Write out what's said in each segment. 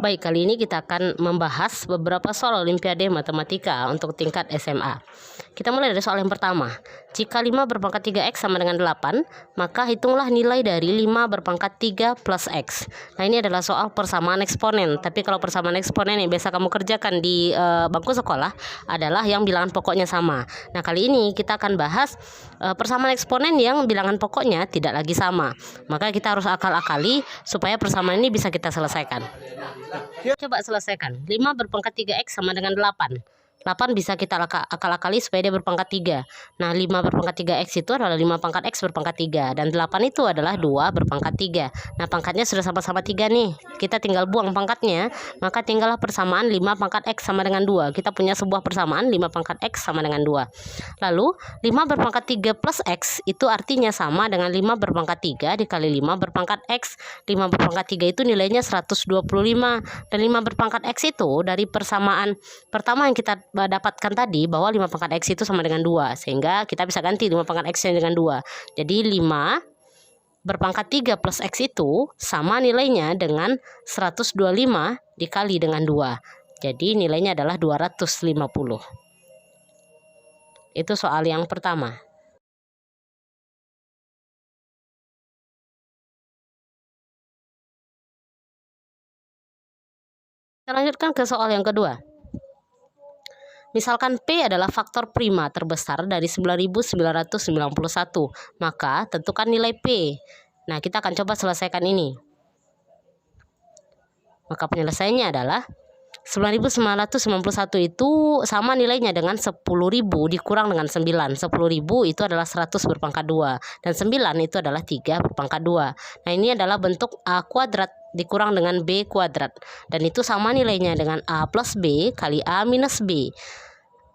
Baik, kali ini kita akan membahas beberapa soal Olimpiade Matematika untuk tingkat SMA. Kita mulai dari soal yang pertama. Jika 5 berpangkat 3x sama dengan 8, maka hitunglah nilai dari 5 berpangkat 3 plus x. Nah, ini adalah soal persamaan eksponen. Tapi kalau persamaan eksponen yang biasa kamu kerjakan di bangku sekolah adalah yang bilangan pokoknya sama. Nah, kali ini kita akan bahas persamaan eksponen yang bilangan pokoknya tidak lagi sama. Maka kita harus akal-akali supaya persamaan ini bisa kita selesaikan. Coba selesaikan. 5 berpangkat 3x sama dengan 8. 8 bisa kita akal-akali supaya dia berpangkat 3. Nah, 5 berpangkat 3x itu adalah 5 pangkat x berpangkat 3. Dan 8 itu adalah 2 berpangkat 3. Nah, pangkatnya sudah sama-sama 3 nih. Kita tinggal buang pangkatnya. Maka tinggallah persamaan 5 pangkat x sama dengan 2. Kita punya sebuah persamaan 5 pangkat x sama dengan 2. Lalu 5 berpangkat 3 plus x itu artinya sama dengan 5 berpangkat 3 dikali 5 berpangkat x. 5 berpangkat 3 itu nilainya 125. Dan 5 berpangkat x itu dari persamaan pertama yang kita dapatkan tadi bahwa 5 pangkat x itu sama dengan 2. Sehingga kita bisa ganti 5 pangkat x dengan 2. Jadi 5 berpangkat 3 plus x itu sama nilainya dengan 125 dikali dengan 2. Jadi nilainya adalah 250. Itu soal yang pertama. Kita lanjutkan ke soal yang kedua. Misalkan P adalah faktor prima terbesar dari 9991, maka tentukan nilai P. Nah, kita akan coba selesaikan ini. Maka penyelesaiannya adalah 9991 itu sama nilainya dengan 10.000 dikurang dengan 9. 10.000 itu adalah 100 berpangkat 2. Dan 9 itu adalah 3 berpangkat 2. Nah, ini adalah bentuk A kuadrat dikurang dengan B kuadrat. Dan itu sama nilainya dengan A plus B kali A minus B.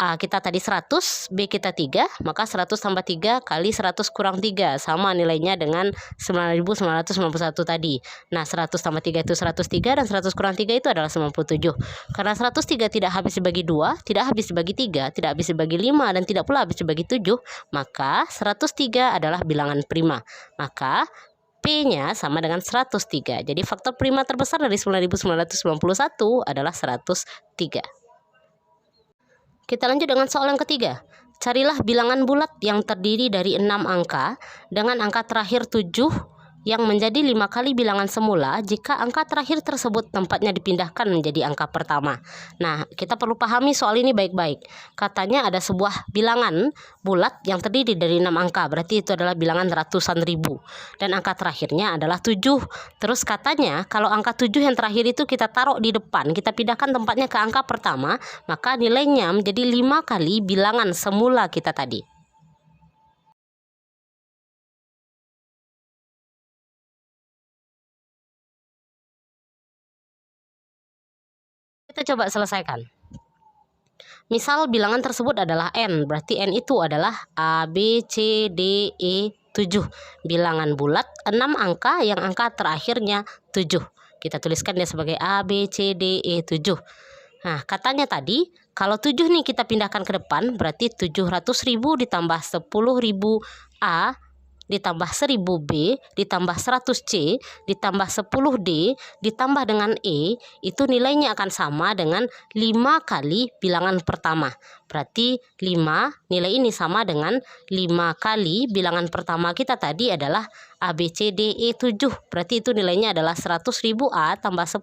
A kita tadi 100, B kita 3, maka 100 tambah 3 kali 100 kurang 3 sama nilainya dengan 9991 tadi. Nah, 100 tambah 3 itu 103 dan 100 kurang 3 itu adalah 97. Karena 103 tidak habis dibagi 2, tidak habis dibagi 3, tidak habis dibagi 5 dan tidak pula habis dibagi 7, maka 103 adalah bilangan prima. Maka P-nya sama dengan 103. Jadi faktor prima terbesar dari 9991 adalah 103. Kita lanjut dengan soal yang ketiga. Carilah bilangan bulat yang terdiri dari 6 angka dengan angka terakhir 7 yang menjadi 5 kali bilangan semula jika angka terakhir tersebut tempatnya dipindahkan menjadi angka pertama. Nah, kita perlu pahami soal ini baik-baik. Katanya ada sebuah bilangan bulat yang terdiri dari 6 angka, berarti itu adalah bilangan ratusan ribu. Dan angka terakhirnya adalah 7. Terus katanya kalau angka 7 yang terakhir itu kita taruh di depan, kita pindahkan tempatnya ke angka pertama, maka nilainya menjadi 5 kali bilangan semula kita tadi. Kita coba selesaikan. Misal bilangan tersebut adalah N, berarti N itu adalah A, B, C, D, E, 7. Bilangan bulat 6 angka yang angka terakhirnya 7. Kita tuliskan dia sebagai A, B, C, D, E, 7. Nah, katanya tadi kalau 7 nih kita pindahkan ke depan, berarti 700.000 ditambah 10.000 A ditambah 1000 B ditambah 100 C ditambah 10 D ditambah dengan E, itu nilainya akan sama dengan 5 kali bilangan pertama. Berarti 5 nilai ini sama dengan 5 kali bilangan pertama kita tadi adalah A, B, C, D, E, 7. Berarti itu nilainya adalah 100.000 A tambah 10.000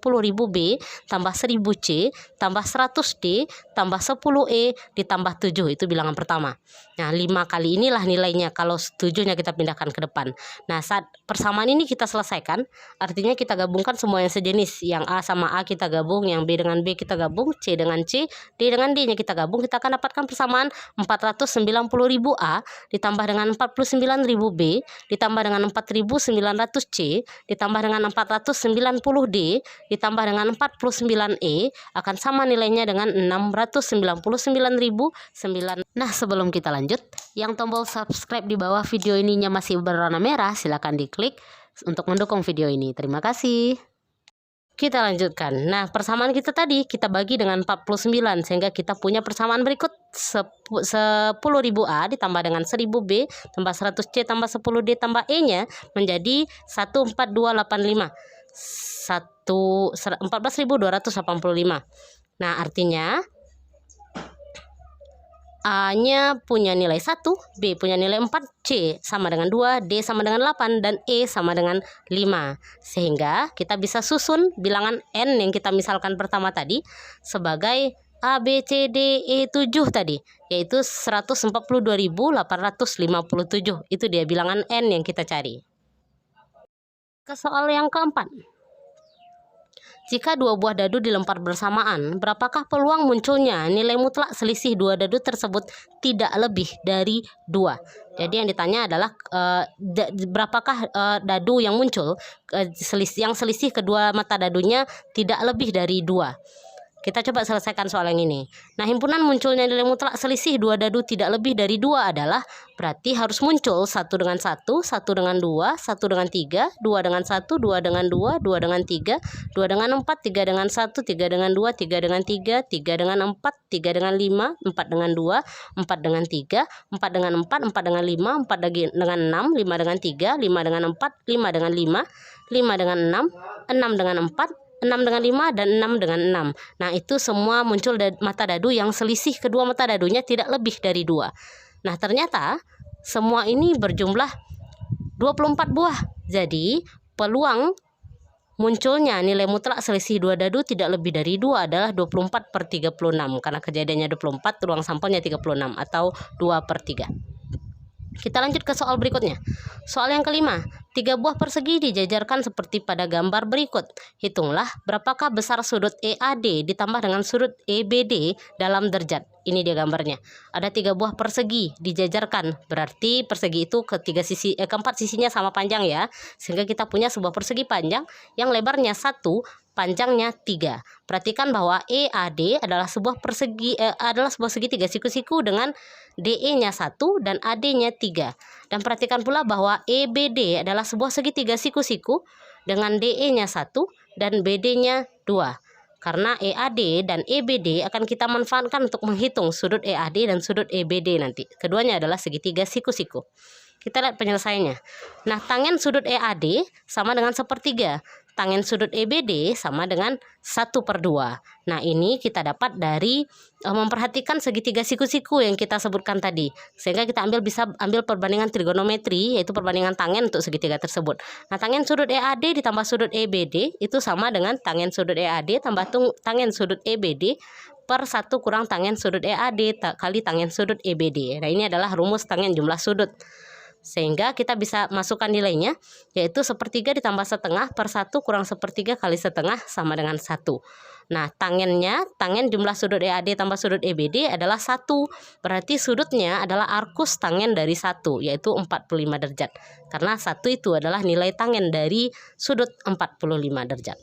B tambah 1000 C tambah 100 D tambah 10 E ditambah 7. Itu bilangan pertama. Nah, 5 kali inilah nilainya kalau 7-nya kita pindahkan ke depan. Nah, saat persamaan ini kita selesaikan, artinya kita gabungkan semua yang sejenis. Yang A sama A kita gabung, yang B dengan B kita gabung, C dengan C, D dengan D-nya kita gabung, kita akan dapatkan persamaan 490.000 A ditambah dengan 49.000 B ditambah dengan 4.900 C ditambah dengan 490 D ditambah dengan 49 E akan sama nilainya dengan 699.009. Nah, sebelum kita lanjut, yang tombol subscribe di bawah video ininya masih berwarna merah, silakan diklik untuk mendukung video ini. Terima kasih. Kita lanjutkan. Nah, persamaan kita tadi kita bagi dengan 49 sehingga kita punya persamaan berikut 10.000 A ditambah dengan 1000 B tambah 100 C tambah 10 D tambah E nya menjadi 14285. 14.285. Nah, artinya A-nya punya nilai 1, B punya nilai 4, C sama dengan 2, D sama dengan 8, dan E sama dengan 5. Sehingga kita bisa susun bilangan N yang kita misalkan pertama tadi sebagai A, B, C, D, E 7 tadi, yaitu 142.857. Itu dia bilangan N yang kita cari. Ke soal yang keempat. Jika dua buah dadu dilempar bersamaan, berapakah peluang munculnya nilai mutlak selisih dua dadu tersebut tidak lebih dari 2? Jadi yang ditanya adalah berapakah dadu yang muncul, yang selisih kedua mata dadunya tidak lebih dari 2. Kita coba selesaikan soal yang ini. Nah, himpunan munculnya nilai mutlak selisih dua dadu tidak lebih dari 2 adalah berarti harus muncul 1 dengan 1, 1 dengan 2, 1 dengan 3, 2 dengan 1, 2 dengan 2, 2 dengan 3, 2 dengan 4, 3 dengan 1, 3 dengan 2, 3 dengan 3, 3 dengan 4, 3 dengan 5, 4 dengan 2, 4 dengan 3, 4 dengan 4, 4 dengan 5, 4 dengan 6, 5 dengan 3, 5 dengan 4, 5 dengan 5, 5 dengan 6, 6 dengan 4, 6 dengan 5, dan 6 dengan 6. Nah, itu semua muncul mata dadu yang selisih kedua mata dadunya tidak lebih dari 2. Nah, ternyata semua ini berjumlah 24 buah. Jadi, peluang munculnya nilai mutlak selisih dua dadu tidak lebih dari 2 adalah 24/36. Karena kejadiannya 24, ruang sampelnya 36 atau 2/3. Kita lanjut ke soal berikutnya. Soal yang kelima, 3 buah persegi dijajarkan seperti pada gambar berikut. Hitunglah berapakah besar sudut EAD ditambah dengan sudut EBD dalam derajat. Ini dia gambarnya. Ada 3 buah persegi dijajarkan. Berarti persegi itu keempat sisinya sama panjang ya. Sehingga kita punya sebuah persegi panjang yang lebarnya 1, panjangnya 3. Perhatikan bahwa EAD adalah sebuah segi 3 siku-siku dengan DE-nya 1 dan AD-nya 3. Dan perhatikan pula bahwa EBD adalah sebuah segitiga siku-siku dengan DE-nya 1 dan BD-nya 2. Karena EAD dan EBD akan kita manfaatkan untuk menghitung sudut EAD dan sudut EBD nanti. Keduanya adalah segitiga siku-siku. Kita lihat penyelesaiannya. Nah, tangen sudut EAD sama dengan 1/3. Tangen sudut EBD sama dengan 1/2. Nah, ini kita dapat dari memperhatikan segitiga siku-siku yang kita sebutkan tadi. Sehingga kita bisa ambil perbandingan trigonometri, yaitu perbandingan tangen untuk segitiga tersebut. Nah, tangen sudut EAD ditambah sudut EBD itu sama dengan tangen sudut EAD tambah tangen sudut EBD per 1 kurang tangen sudut EAD kali tangen sudut EBD. Nah, ini adalah rumus tangen jumlah sudut. Sehingga kita bisa masukkan nilainya, yaitu 1/3 ditambah setengah per 1 kurang 1/3 kali setengah sama dengan 1. Nah, tangen jumlah sudut EAD tambah sudut EBD adalah 1. Berarti sudutnya adalah arkus tangen dari 1, yaitu 45 derajat. Karena 1 itu adalah nilai tangen dari sudut 45 derajat.